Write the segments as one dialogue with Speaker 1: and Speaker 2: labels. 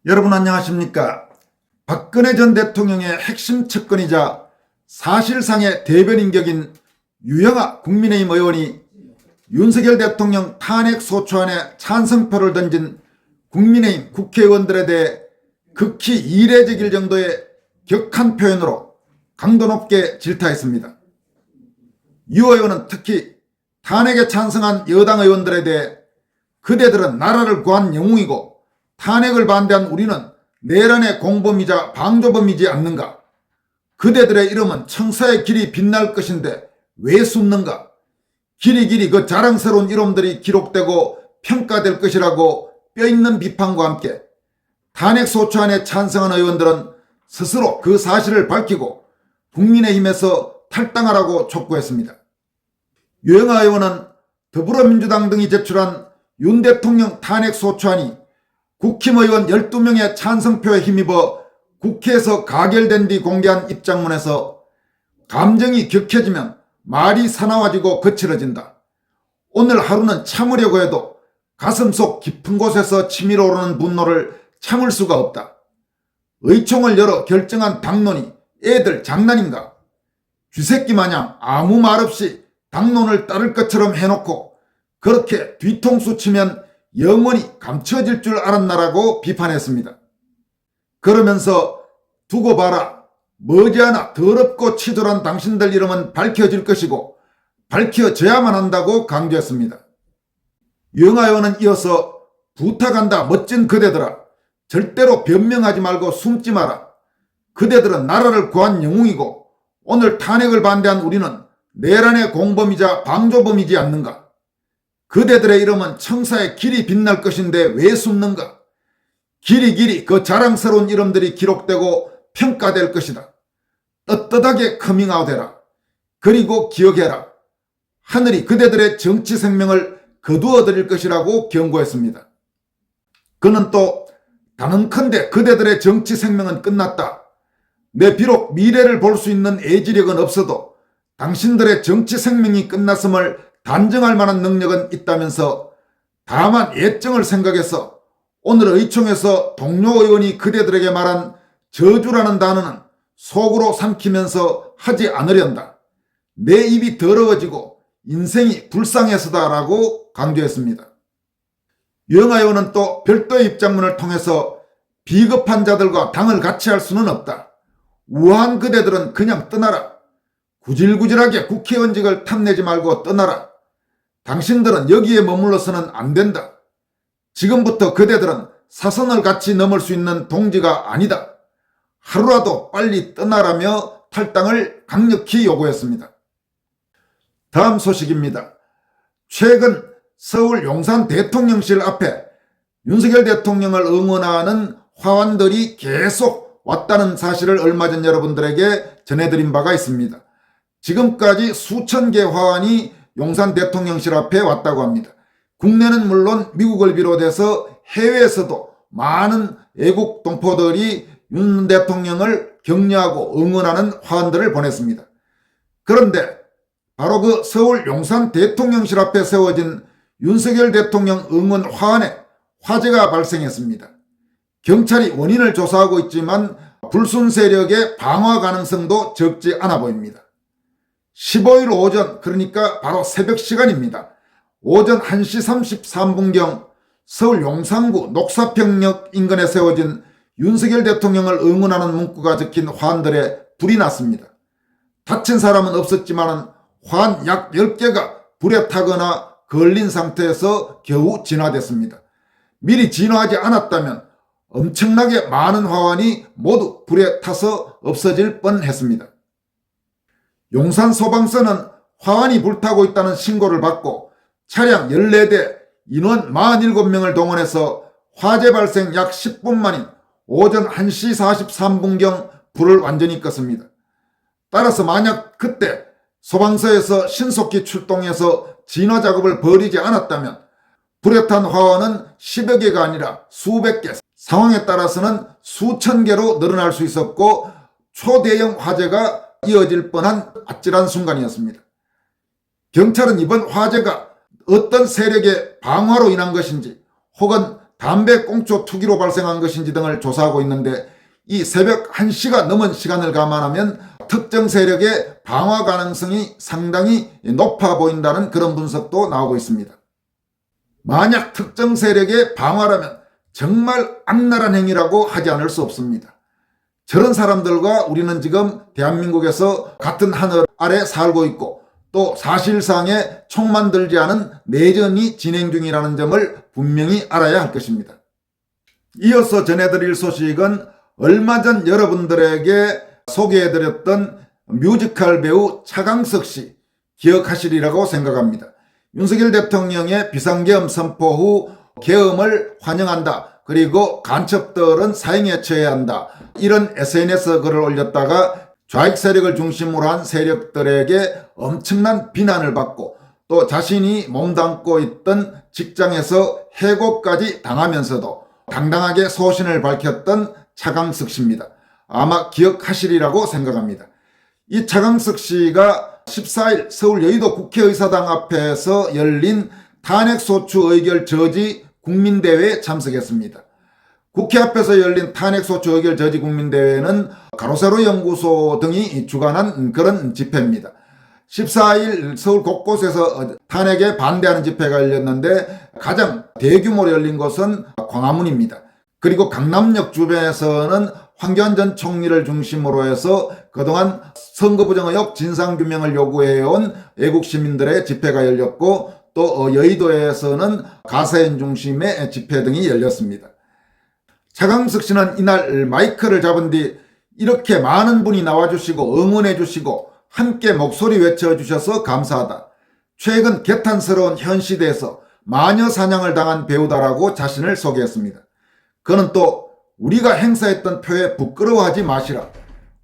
Speaker 1: 여러분 안녕하십니까? 박근혜 전 대통령의 핵심 측근이자 사실상의 대변인격인 유영아 국민의힘 의원이 윤석열 대통령 탄핵 소추안에 찬성표를 던진 국민의힘 국회의원들에 대해 극히 이례적일 정도의 격한 표현으로 강도 높게 질타했습니다. 유 의원은 특히 탄핵에 찬성한 여당 의원들에 대해 그대들은 나라를 구한 영웅이고 탄핵을 반대한 우리는 내란의 공범이자 방조범이지 않는가? 그대들의 이름은 청사의 길이 빛날 것인데 왜 숨는가? 길이길이 그 자랑스러운 이름들이 기록되고 평가될 것이라고 뼈있는 비판과 함께 탄핵 소추안에 찬성한 의원들은 스스로 그 사실을 밝히고 국민의힘에서 탈당하라고 촉구했습니다. 유영아 의원은 더불어민주당 등이 제출한 윤 대통령 탄핵 소추안이 국힘의원 12명의 찬성표에 힘입어 국회에서 가결된 뒤 공개한 입장문에서 감정이 격해지면 말이 사나워지고 거칠어진다. 오늘 하루는 참으려고 해도 가슴속 깊은 곳에서 치밀어 오르는 분노를 참을 수가 없다. 의총을 열어 결정한 당론이 애들 장난인가? 쥐새끼 마냥 아무 말 없이 당론을 따를 것처럼 해놓고 그렇게 뒤통수 치면 영원히 감춰질 줄 알았나라고 비판했습니다. 그러면서 두고 봐라. 머지않아 더럽고 치졸한 당신들 이름은 밝혀질 것이고 밝혀져야만 한다고 강조했습니다. 유영아 의원은 이어서 부탁한다 멋진 그대들아. 절대로 변명하지 말고 숨지 마라. 그대들은 나라를 구한 영웅이고 오늘 탄핵을 반대한 우리는 내란의 공범이자 방조범이지 않는가? 그대들의 이름은 청사의 길이 빛날 것인데 왜 숨는가? 길이 그 자랑스러운 이름들이 기록되고 평가될 것이다. 떳떳하게 커밍아웃해라. 그리고 기억해라. 하늘이 그대들의 정치 생명을 거두어 드릴 것이라고 경고했습니다. 그는 또 단언컨대 그대들의 정치 생명은 끝났다. 내 비록 미래를 볼 수 있는 애지력은 없어도 당신들의 정치 생명이 끝났음을 단정할 만한 능력은 있다면서 다만 예정을 생각해서 오늘 의총에서 동료 의원이 그대들에게 말한 저주라는 단어는 속으로 삼키면서 하지 않으련다. 내 입이 더러워지고 인생이 불쌍해서다라고 강조했습니다. 유영아 의원은 또 별도의 입장문을 통해서 비겁한 자들과 당을 같이 할 수는 없다. 우아한 그대들은 그냥 떠나라. 구질구질하게 국회의원직을 탐내지 말고 떠나라. 당신들은 여기에 머물러서는 안 된다. 지금부터 그대들은 사선을 같이 넘을 수 있는 동지가 아니다. 하루라도 빨리 떠나라며 탈당을 강력히 요구했습니다. 다음 소식입니다. 최근 서울 용산 대통령실 앞에 윤석열 대통령을 응원하는 화환들이 계속 왔다는 사실을 얼마 전 여러분들에게 전해드린 바가 있습니다. 지금까지 수천 개 화환이 용산 대통령실 앞에 왔다고 합니다. 국내는 물론 미국을 비롯해서 해외에서도 많은 애국 동포들이 윤 대통령을 격려하고 응원하는 화환들을 보냈습니다. 그런데 바로 그 서울 용산 대통령실 앞에 세워진 윤석열 대통령 응원 화환에 화재가 발생했습니다. 경찰이 원인을 조사하고 있지만 불순 세력의 방화 가능성도 적지 않아 보입니다. 15일 오전, 그러니까 바로 새벽 시간입니다. 오전 1시 33분경 서울 용산구 녹사평역 인근에 세워진 윤석열 대통령을 응원하는 문구가 적힌 화환들에 불이 났습니다. 다친 사람은 없었지만 화환 약 10개가 불에 타거나 걸린 상태에서 겨우 진화됐습니다. 미리 진화하지 않았다면 엄청나게 많은 화환이 모두 불에 타서 없어질 뻔했습니다. 용산 소방서는 화환이 불타고 있다는 신고를 받고 차량 14대, 인원 47명을 동원해서 화재 발생 약 10분 만인 오전 1시 43분경 불을 완전히 껐습니다. 따라서 만약 그때 소방서에서 신속히 출동해서 진화 작업을 벌이지 않았다면 불에 탄 화환은 10여 개가 아니라 수백 개, 상황에 따라서는 수천 개로 늘어날 수 있었고 초대형 화재가 이어질 뻔한 아찔한 순간이었습니다. 경찰은 이번 화재가 어떤 세력의 방화로 인한 것인지 혹은 담배 꽁초 투기로 발생한 것인지 등을 조사하고 있는데, 이 새벽 1시가 넘은 시간을 감안하면 특정 세력의 방화 가능성이 상당히 높아 보인다는 그런 분석도 나오고 있습니다. 만약 특정 세력의 방화라면 정말 악랄한 행위라고 하지 않을 수 없습니다. 저런 사람들과 우리는 지금 대한민국에서 같은 하늘 아래 살고 있고, 또 사실상의 총 만들지 않은 내전이 진행 중이라는 점을 분명히 알아야 할 것입니다. 이어서 전해드릴 소식은 얼마 전 여러분들에게 소개해드렸던 뮤지컬 배우 차강석 씨 기억하시리라고 생각합니다. 윤석열 대통령의 비상계엄 선포 후 계엄을 환영한다, 그리고 간첩들은 사형에 처해야 한다, 이런 SNS 글을 올렸다가 좌익 세력을 중심으로 한 세력들에게 엄청난 비난을 받고, 또 자신이 몸담고 있던 직장에서 해고까지 당하면서도 당당하게 소신을 밝혔던 차강석 씨입니다. 아마 기억하시리라고 생각합니다. 이 차강석 씨가 14일 서울 여의도 국회의사당 앞에서 열린 탄핵소추 의결 저지 국민대회에 참석했습니다. 국회 앞에서 열린 탄핵소추 의결 저지 국민대회는 가로세로 연구소 등이 주관한 그런 집회입니다. 14일 서울 곳곳에서 탄핵에 반대하는 집회가 열렸는데, 가장 대규모로 열린 곳은 광화문입니다. 그리고 강남역 주변에서는 황교안 전 총리를 중심으로 해서 그동안 선거 부정 의혹 진상규명을 요구해온 애국 시민들의 집회가 열렸고, 또 여의도에서는 가세인 중심의 집회 등이 열렸습니다. 차강석 씨는 이날 마이크를 잡은 뒤 이렇게 많은 분이 나와주시고 응원해주시고 함께 목소리 외쳐주셔서 감사하다, 최근 개탄스러운 현 시대에서 마녀 사냥을 당한 배우다라고 자신을 소개했습니다. 그는 또 우리가 행사했던 표에 부끄러워하지 마시라,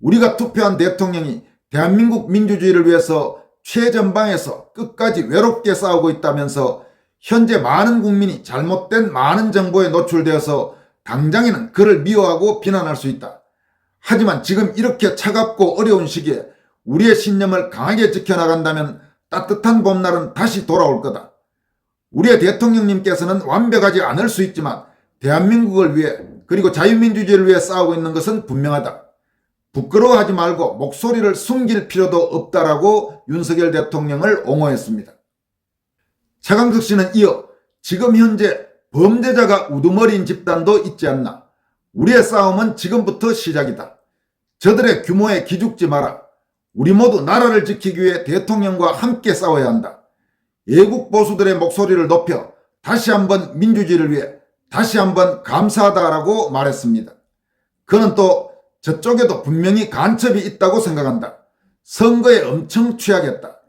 Speaker 1: 우리가 투표한 대통령이 대한민국 민주주의를 위해서 최전방에서 끝까지 외롭게 싸우고 있다면서 현재 많은 국민이 잘못된 많은 정보에 노출되어서 당장에는 그를 미워하고 비난할 수 있다. 하지만 지금 이렇게 차갑고 어려운 시기에 우리의 신념을 강하게 지켜나간다면 따뜻한 봄날은 다시 돌아올 거다. 우리의 대통령님께서는 완벽하지 않을 수 있지만 대한민국을 위해, 그리고 자유민주주의를 위해 싸우고 있는 것은 분명하다. 부끄러워하지 말고 목소리를 숨길 필요도 없다라고 윤석열 대통령을 옹호했습니다. 차강석 씨는 이어 지금 현재 범죄자가 우두머리인 집단도 있지 않나. 우리의 싸움은 지금부터 시작이다. 저들의 규모에 기죽지 마라. 우리 모두 나라를 지키기 위해 대통령과 함께 싸워야 한다. 애국 보수들의 목소리를 높여 다시 한번 민주주의를 위해 다시 한번 감사하다라고 말했습니다. 그는 또 저쪽에도 분명히 간첩이 있다고 생각한다. 선거에 엄청 취하겠다.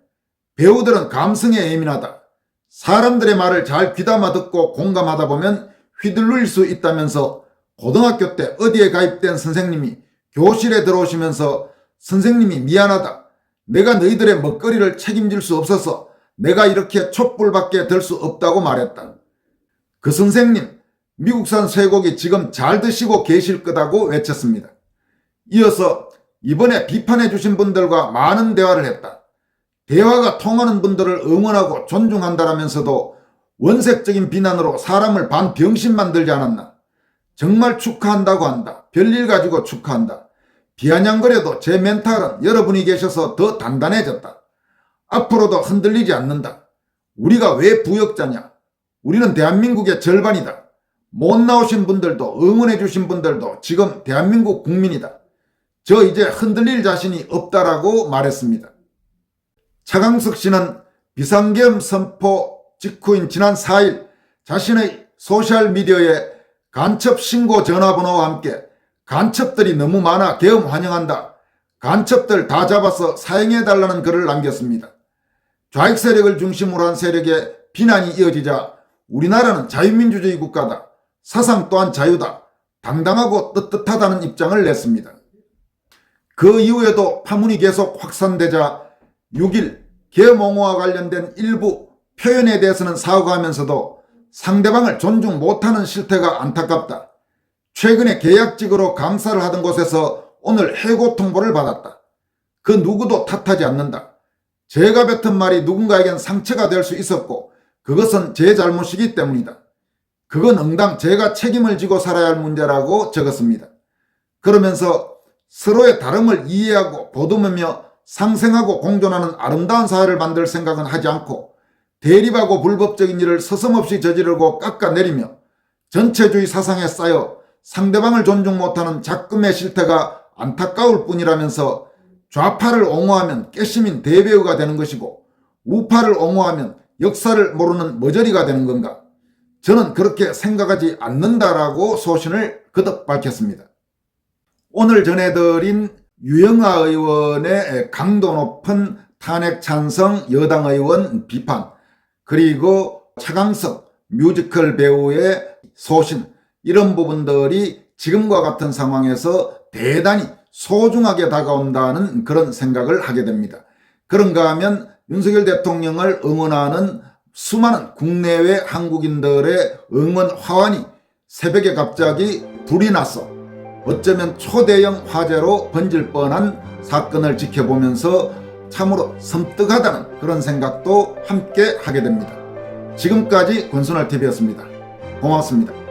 Speaker 1: 배우들은 감성에 예민하다. 사람들의 말을 잘 귀담아 듣고 공감하다 보면 휘둘릴 수 있다면서 고등학교 때 어디에 가입된 선생님이 교실에 들어오시면서 선생님이 미안하다. 내가 너희들의 먹거리를 책임질 수 없어서 내가 이렇게 촛불밖에 들 수 없다고 말했다. 그 선생님, 미국산 쇠고기 지금 잘 드시고 계실 거다고 외쳤습니다. 이어서 이번에 비판해 주신 분들과 많은 대화를 했다. 대화가 통하는 분들을 응원하고 존중한다라면서도 원색적인 비난으로 사람을 반병신 만들지 않았나. 정말 축하한다고 한다. 별일 가지고 축하한다. 비아냥거려도 제 멘탈은 여러분이 계셔서 더 단단해졌다. 앞으로도 흔들리지 않는다. 우리가 왜 부역자냐? 우리는 대한민국의 절반이다. 못 나오신 분들도 응원해 주신 분들도 지금 대한민국 국민이다. 저 이제 흔들릴 자신이 없다라고 말했습니다. 차강석 씨는 비상계엄 선포 직후인 지난 4일 자신의 소셜미디어에 간첩 신고 전화번호와 함께 간첩들이 너무 많아 계엄 환영한다. 간첩들 다 잡아서 사형해달라는 글을 남겼습니다. 좌익 세력을 중심으로 한 세력의 비난이 이어지자 우리나라는 자유민주주의 국가다. 사상 또한 자유다. 당당하고 떳떳하다는 입장을 냈습니다. 그 이후에도 파문이 계속 확산되자 6일 계엄 옹호와 관련된 일부 표현에 대해서는 사과하면서도 상대방을 존중 못하는 실태가 안타깝다. 최근에 계약직으로 강사를 하던 곳에서 오늘 해고 통보를 받았다. 그 누구도 탓하지 않는다. 제가 뱉은 말이 누군가에겐 상처가 될 수 있었고 그것은 제 잘못이기 때문이다. 그건 응당 제가 책임을 지고 살아야 할 문제라고 적었습니다. 그러면서 서로의 다름을 이해하고 보듬으며 상생하고 공존하는 아름다운 사회를 만들 생각은 하지 않고 대립하고 불법적인 일을 서슴없이 저지르고 깎아내리며 전체주의 사상에 쌓여 상대방을 존중 못하는 작금의 실태가 안타까울 뿐이라면서 좌파를 옹호하면 깨시민 대배우가 되는 것이고 우파를 옹호하면 역사를 모르는 머저리가 되는 건가? 저는 그렇게 생각하지 않는다라고 소신을 거듭 밝혔습니다. 오늘 전해드린 유영아 의원의 강도 높은 탄핵 찬성 여당 의원 비판, 그리고 차강석 뮤지컬 배우의 소신, 이런 부분들이 지금과 같은 상황에서 대단히 소중하게 다가온다는 그런 생각을 하게 됩니다. 그런가 하면 윤석열 대통령을 응원하는 수많은 국내외 한국인들의 응원 화환이 새벽에 갑자기 불이 나서 어쩌면 초대형 화재로 번질 뻔한 사건을 지켜보면서 참으로 섬뜩하다는 그런 생각도 함께 하게 됩니다. 지금까지 권순할TV였습니다. 고맙습니다.